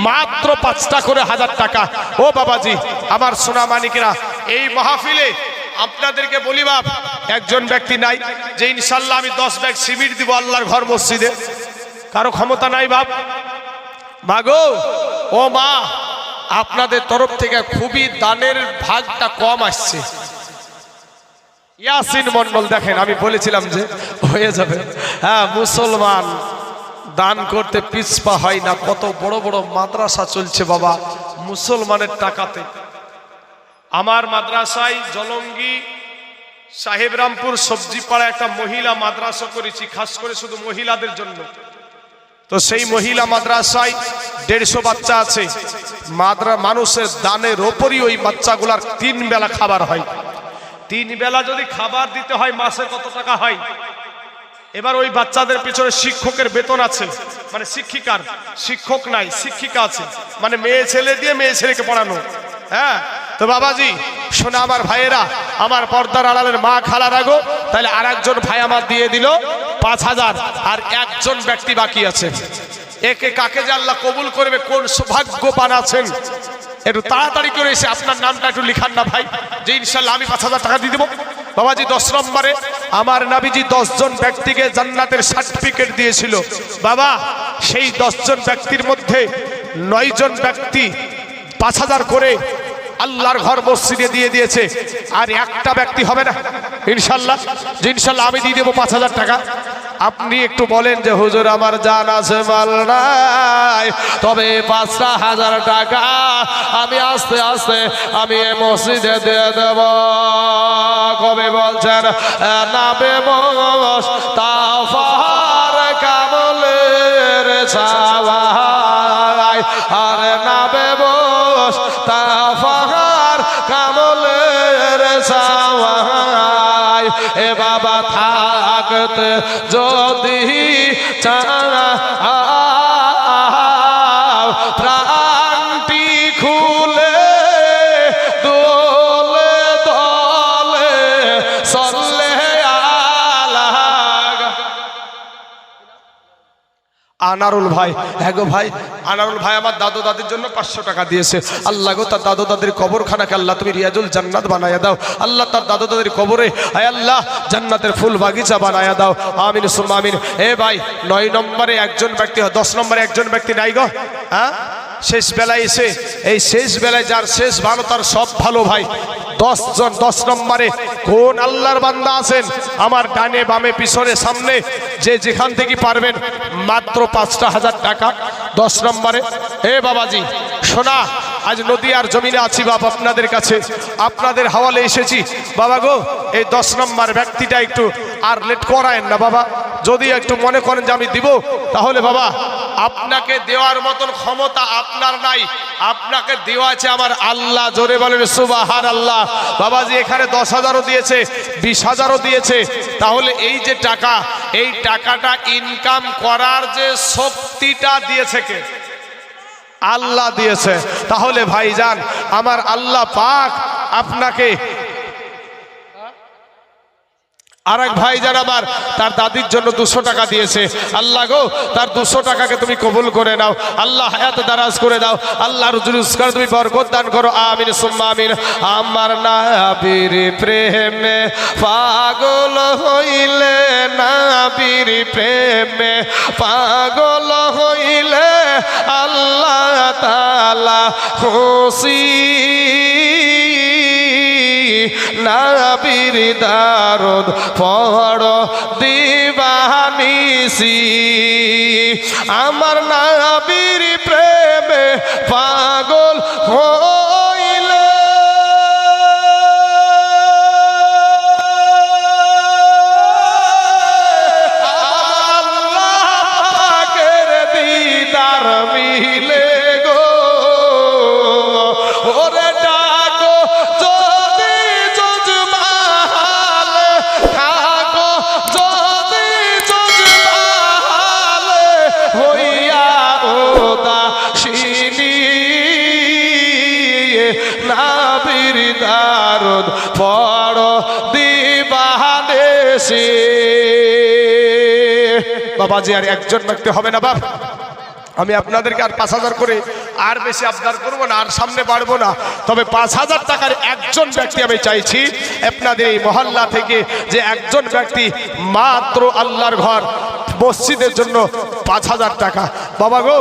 মাত্র 5টা করে 1000 টাকা। ও বাবাজি আমার সোনা মানিকেরা, এই মাহফিলে আপনাদেরকে বলি বাপ, একজন ব্যক্তি নাই যে ইনশাআল্লাহ আমি 10 ব্যাগ সিমেন্ট দিব আল্লাহর ঘর মসজিদে, কারো ক্ষমতা নাই বাপ। মাগো, ও মা, আপনাদের তরফ থেকে খুবই দানের ভাগটা কম আসছে। ইয়াসিন মন্ডল দেখেন, আমি বলেছিলাম যে হয়ে যাবে। হ্যাঁ, মুসলমান দান করতে পিছপা হয় না। কত বড় বড় মাদ্রাসা চলছে বাবা মুসলমানের টাকাতে। আমার মাদ্রাসায় জলঙ্গি সাহেবরামপুর সবজিপাড়া একটা মহিলা মাদ্রাসা করেছি, খাস করে শুধু মহিলাদের জন্য। তো সেই মহিলা মাদ্রাসায় 150 বাচ্চা আছে। মানুষের দানের ওপরই ওই বাচ্চাগুলার 3 বেলা খাবার হয়। 3 বেলা যদি খাবার দিতে হয় মাসে কত টাকা হয়? এবার ওই বাচ্চাদের পিছনে শিক্ষকের বেতন আছে, মানে শিক্ষিকার, শিক্ষক নাই শিক্ষিকা আছে, মানে মেয়ে ছেলে দিয়ে মেয়ে ছেলেকে পড়ানো। হ্যাঁ, তো বাবাজি শোনা আমার ভাইয়েরা, আমার পর্দার আড়ালের মা খালা রাগো, তাহলে আর একজন ভাই আমার দিয়ে দিল 5000, আর 1 জন ব্যক্তি বাকি আছে। একে কাকে যে আল্লাহ কবুল করবে, কোন সৌভাগ্যবান আছেন, একটু তাড়াতাড়ি করে এসে আপনার নামটা একটু লিখান না ভাই, যে ইনশাল্লাহ আমি 5000 টাকা দিয়ে দেবো। বাবাজি 10 নম্বরে আমার নবীজি 10 জন ব্যক্তিকে জান্নাতের সার্টিফিকেট দিয়েছিল বাবা। সেই 10 জন ব্যক্তির মধ্যে 9 জন ব্যক্তি 5000 করে আল্লাহর ঘর মসজিদে দিয়ে দিয়েছে, আর একটা ব্যক্তি হবে না ইনশাল্লাহ, যে ইনশাল্লাহ আমি দিয়ে দেবো 5000 টাকা। আপনি একটু বলেন যে হুজুর আমার জান আছে মাল নাই, তবে 5000 টাকা আমি আস্তে আস্তে আমি মসজিদে দিয়ে দেব। কবে বলছেন নাবে মোশ তাফার কামলের ছাওয়ায়, আর নাবে মোশ তাফার কামলের ছাওয়ায়, এ বাবা থাকতে যদি প্রাণটি খুলে দোলে দলে সল্লে আলা আনারুল ভাই। হ্যাঁ গো ভাই, আনারুল ভাই আমার দাদু দাদির জন্য 500 টাকা দিয়েছে। আল্লাহ গো, তার দাদু দাদির কবরখানাকে আল্লাহ তুমি রিয়াজুল জান্নাত বানায়া দাও। আল্লাহ তার দাদু দাদির কবরে আয় আল্লাহ জান্নাতের ফুল বাগিচা বানায়া দাও। আমিন সুম্মা আমিন। এ ভাই 9 নম্বরে একজন ব্যক্তি, 10 নম্বরে একজন ব্যক্তি নাই গো। হ্যাঁ, শেষ বেলায় এসে এই শেষ বেলায় যার শেষ ভালো তার সব ভালো ভাই। 10 জন 10 নম্বরে কোন আল্লাহর বান্দা আছেন আমার ডানে বামে পিছনে সামনে, যে যেখান থেকে পারবেন মাত্র 5,000 টাকা 10 নম্বরে। এ বাবাজি শোনা, আজ নদিয়ার জমিনে আছি বাপ, আপনাদের কাছে আপনাদের হাওয়ালে এসেছি বাবা গো। এই 10 নম্বর ব্যক্তিটা একটু আর লেট করায়েন না বাবা, যদি একটু মনে করেন যে আমি দিব, তাহলে বাবা আপনাকে দেওয়ার মতন ক্ষমতা আপনার নাই, আপনাকে দেওয়া আছে আমার আল্লাহ। জোরে বলেন সুবহানাল্লাহ। বাবাজি এখানে 10,000ও দিয়েছে, 20,000ও দিয়েছে, তাহলে এই যে টাকা, এই টাকাটা ইনকাম করার যে শক্তিটা দিয়েছে কে? আল্লাহ দিয়েছে। তাহলে ভাইজান আমার আল্লাহ পাক আপনাকে, আর এক ভাইজান আবার তার দাদির জন্য 200 টাকা দিয়েছে। আল্লাহ গো তার 200 টাকাকে তুমি কবুল করে নাও, আল্লাহ হায়াত দারাজ করে দাও, আল্লাহ রুজগার তুমি বরকত দান করো, আমিন সুম্মা আমিন। আমার নবীর প্রেমে পাগল হইলে, নবীর প্রেমে পাগল হইলে আল্লাহ তাআলা খুশি, নবীর দারুদ পড়ো দিবানিসি। আমার নবীর প্রেমে পাগল হইলে আল্লাহ পাকের দিদার মিলে গো। ওরে ডাকো যদি জজবালে, থাকো যদি জজবালে, হইয়া উদাসীনী, নবীর দারুদ পড়ো দিবানিসি। বাবাজি আর একজন ব্যক্তি হবে না বাপ, আমি আপনাদেরকে আর 5,000 করে আর বেশি আবদার করবো না, আর সামনে বাড়বো না। তবে 5,000 টাকার একজন ব্যক্তি আমি চাইছি আপনাদের এই মহল্লা থেকে, যে একজন ব্যক্তি মাত্র আল্লাহর ঘর মসজিদের জন্য 5,000 টাকা। বাবা গো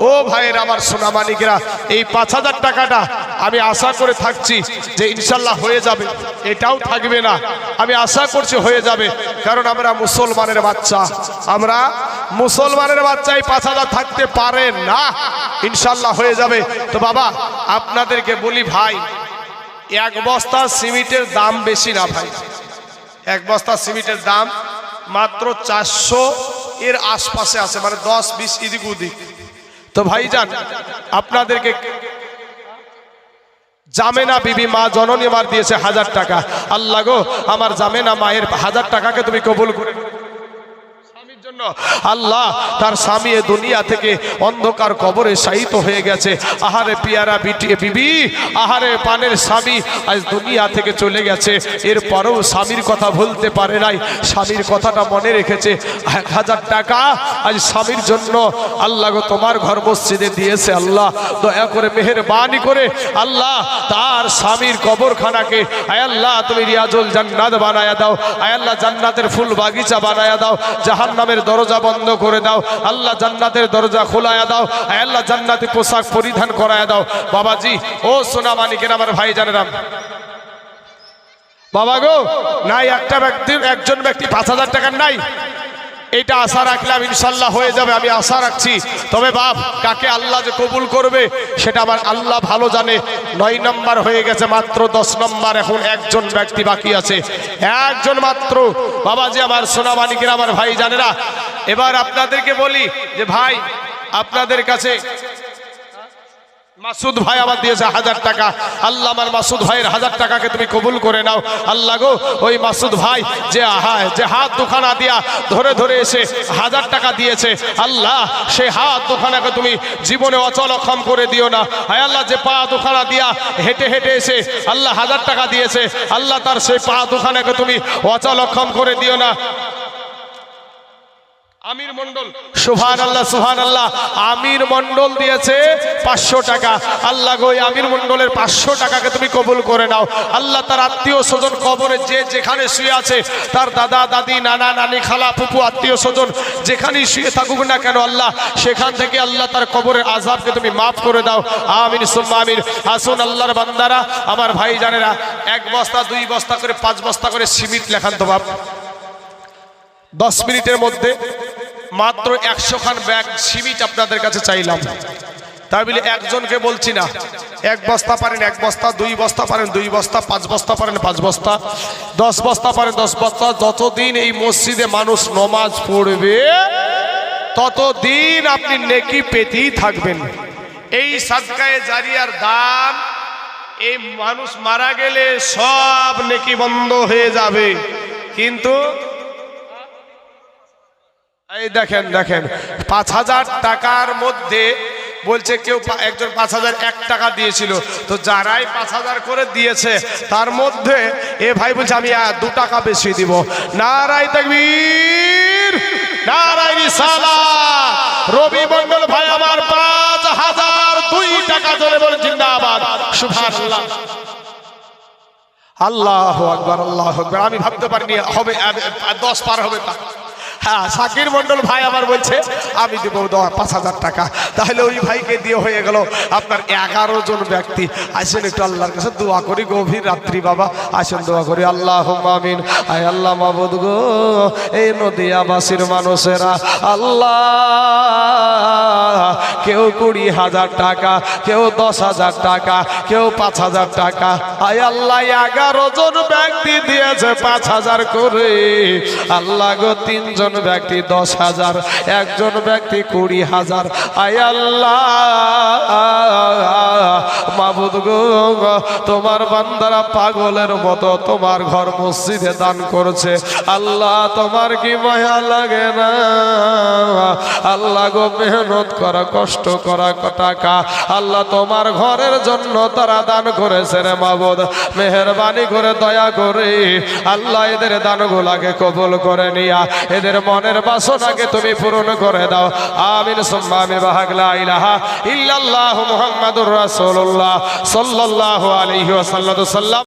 ও ভাইয়ের আমার সোনামানিকেরা, এই 5,000 টাকাটা আমি আশা করে থাকছি যে ইনশাল্লাহ হয়ে যাবে, এটাও থাকবে না, আমি আশা করছি হয়ে যাবে, কারণ আমরা মুসলমানের বাচ্চা, আমরা মুসলমানের বাচ্চা। এই 5,000 থাকতে পারে না, ইনশাল্লাহ হয়ে যাবে। তো বাবা আপনাদেরকে বলি ভাই, এক বস্তা সিমেন্টের দাম বেশি না ভাই, এক বস্তা সিমেন্টের দাম মাত্র 400 এর আশপাশে আছে, মানে 10-20 এদিক ওদিক। তো ভাইজান আপনাদেরকে জামেনা বিবি মা জননী আমার দিয়েছে 1000 টাকা। আল্লাহ গো আমার জামেনা মায়ের 1000 টাকাকে তুমি কবুল করে জন্য। আল্লাহ তার স্বামী দুনিয়া থেকে অন্ধকার কবরে শায়িত হয়ে গেছে। আহারে পিয়ারা বিবি, আহারে পানের স্বামী আজ দুনিয়া থেকে চলে গেছে, এরপরেও স্বামীর কথা ভুলতে পারে নাই, স্বামীর কথাটা মনে রেখেছে। 1000 টাকা আজ স্বামীর জন্য আল্লাহ গো তোমার ঘর মসজিদে দিয়েছে। আল্লাহ দয়া করে মেহেরবানি করে আল্লাহ তার স্বামীর কবরখানাকে আয় আল্লাহ তুমি রিয়াজুল জান্নাত বানায়া দাও, আয় আল্লাহ জান্নাতের ফুল বাগিচা বানায়া দাও, জাহান্নামের দরজা বন্ধ করে দাও, আল্লাহ জান্নাতের দরজা খোলায়া দাও, আয় আল্লাহ জান্নাতি পোশাক পরিধান করায়া দাও। বাবাজি ও সোনা মানিকের আমার ভাই জানেরাম, বাবা গো নাই একটা ব্যক্তি, একজন ব্যক্তি 5,000 টাকার নাই, এটা আশা রাখলাম ইনশাল্লাহ হয়ে যাবে, আমি আশা রাখছি। তবে বাপ কাকে আল্লাহ যে কবুল করবে সেটা আমার আল্লাহ ভালো জানে। 9 নম্বর হয়ে গেছে, মাত্র 10 নম্বর, এখন একজন ব্যক্তি বাকি আছে, একজন মাত্র। বাবাজি আমার সোনা মানিকের আমার ভাই জানেরা, এবার আপনাদেরকে বলি যে ভাই আপনাদের কাছে মাসুদ ভাই আমার দিয়েছে 1000 টাকা। আল্লাহ আমার মাসুদ ভাইয়ের 1000 টাকাকে তুমি কবুল করে নাও। আল্লাহ গো ওই মাসুদ ভাই যে হাত দুখানা দিয়া ধরে ধরে এসে 1000 টাকা দিয়েছে, আল্লাহ সেই হাত দুখানাকে তুমি জীবনে অচল অক্ষম করে দিও না। হায় আল্লাহ যে পা দুখানা দিয়া হেঁটে হেঁটে এসে আল্লাহ 1000 টাকা দিয়েছে, আল্লাহ তার সেই পা দুখানাকে তুমি অচল অক্ষম করে দিও না। আমির মন্ডল, সুবহানাল্লাহ সুবহানাল্লাহ। আমির মন্ডল দিয়েছে 500 টাকা। আল্লাহ গো, আমির মন্ডলের 500 টাকাকে তুমি কবুল করে নাও। আল্লাহ তার আত্মীয় স্বজন কবরে যে যেখানে শুয়ে আছে, তার দাদা দাদি নানা নানি খালা ফুপু আত্মীয় স্বজন যেখানেই শুয়ে থাকুক না কেন, আল্লাহ সেখান থেকে আল্লাহ তার কবরের আযাবকে তুমি মাফ করে দাও। আমিন সুম্মা আমিন। আসুন আল্লাহর বান্দারা, আমার ভাই জানেরা, 1 বস্তা 2 বস্তা করে 5 বস্তা করে সিমেন্ট লেখান তো বাপ। 10 মিনিটের মধ্যে মাত্র 100 খান ব্যাগ সিমেন্ট আপনাদের কাছে চাইলাম। তাই বলে একজনকে বলছি না, 1 বস্তা পারেন 1 বস্তা, 2 বস্তা পারেন 2 বস্তা, 5 বস্তা পারেন 5 বস্তা, 10 বস্তা পারেন 10 বস্তা। যতদিন এই মসজিদে মানুষ নামাজ পড়বে ততদিন আপনি নেকি পেতেই থাকবেন। এই সাদকায়ে জারিয়ার দান, এই মানুষ মারা গেলে সব নেকি বন্ধ হয়ে যাবে। কিন্তু এই দেখেন দেখেন, 5000 টাকার মধ্যে বলছে কেউ একজন 5001 টাকা দিয়েছিল, তো যারাই 5000 করে দিয়েছে তার মধ্যে এ ভাই বলছে আমি 2 টাকা বেশি দিব। নারায়ে তাকবীর, নারায়ে রিসালাত। রবি মন্ডল ভাই আমার 5002 টাকা ধরে বলে জিন্দাবাদ, সুবহানাল্লাহ, আল্লাহু আকবার, আল্লাহু আকবার। আমি ভাবতে পারিনি হবে 10 পার হবে তা। হ্যাঁ, শাকির মন্ডল ভাই আবার বলছে আমি দেবো 5000 টাকা। তাহলে ওই ভাইকে দিয়ে হয়ে গেল আপনার 11 জন ব্যক্তি। আসেন একটু আল্লাহর কাছে দোয়া করি, গভীর রাত্রি বাবা, আসেন দোয়া করি। আল্লাহুম্মা আমিন। আয় আল্লাহ মাবুদ গো, এই নদিয়াবাসীর মানুষেরা আল্লাহ, কেউ 20,000 টাকা, কেউ 10,000 টাকা, কেউ 5,000 টাকা। আয় আল্লাহ 11 জন ব্যক্তি দিয়েছে 5,000 করে। আল্লাহ গো, 3 জন ব্যক্তি 10,000, একজন ব্যক্তি 20,000। আয় আল্লাহ মাবুদ গো, তোমার বান্দারা পাগলের মতো তোমার ঘর মসজিদে দান করছে। আল্লাহ তোমার কি মায়া লাগে না? আল্লাহ গো, মেহনত করা, কষ্ট করা টাকা আল্লাহ তোমার ঘরের জন্য তারা দান করেছে রে মাবুদ। মেহেরবানি করে দয়া করে আল্লাহ এদের দানগুলাকে কবুল করে নিয়া এদের মনের বাসনাকে তুমি পূরণ করে দাও। আমিন সুম্মা আমিন। লা ইলাহা ইল্লাল্লাহু মুহাম্মাদুর রাসূলুল্লাহ সাল্লাল্লাহু আলাইহি ওয়াসাল্লাম।